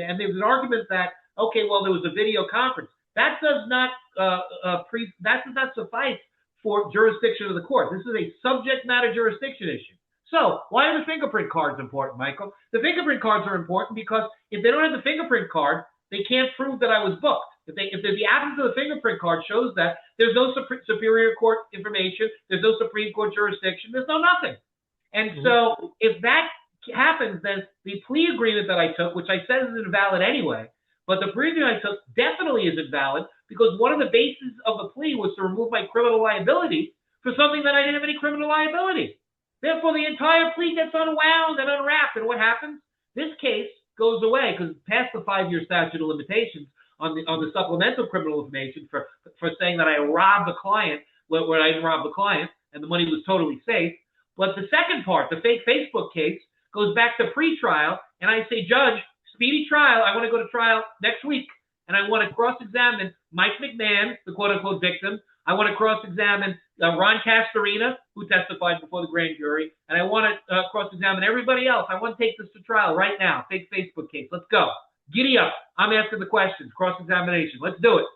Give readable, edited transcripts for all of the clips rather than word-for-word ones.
And there was an argument that, okay, well, there was a video conference. That does not suffice for jurisdiction of the court. This is a subject matter jurisdiction issue. So why are the fingerprint cards important, Michael? The fingerprint cards are important because if they don't have the fingerprint card, they can't prove that I was booked. If the absence of the fingerprint card shows that there's no superior court information, there's no Supreme Court jurisdiction, there's no nothing. And so if that happens, then the plea agreement that I took, which I said is invalid anyway, but the plea agreement I took definitely isn't valid because one of the bases of the plea was to remove my criminal liability for something that I didn't have any criminal liability. Therefore, the entire plea gets unwound and unwrapped. And what happens? This case goes away because it's past the 5-year statute of limitations on the supplemental criminal information for saying that I robbed the client when I didn't rob the client and the money was totally safe. But the second part, the fake Facebook case, goes back to pre-trial, and I say, Judge, speedy trial. I want to go to trial next week, and I want to cross-examine Mike McMahon, the quote-unquote victim. I want to cross-examine Ron Castorina, who testified before the grand jury, and I want to cross-examine everybody else. I want to take this to trial right now. Fake Facebook case. Let's go. Giddy up. I'm asking the questions. Cross-examination. Let's do it.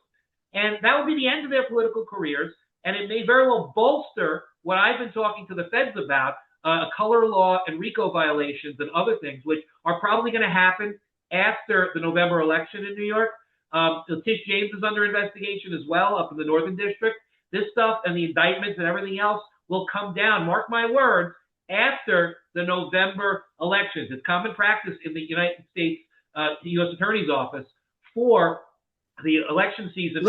And that will be the end of their political careers, and it may very well bolster what I've been talking to the feds about, color law and RICO violations and other things, which are probably going to happen after the November election in New York. Tish James is under investigation as well up in the Northern District. This stuff and the indictments and everything else will come down, mark my words, after the November elections. It's common practice in the United States U.S. Attorney's Office for the election season.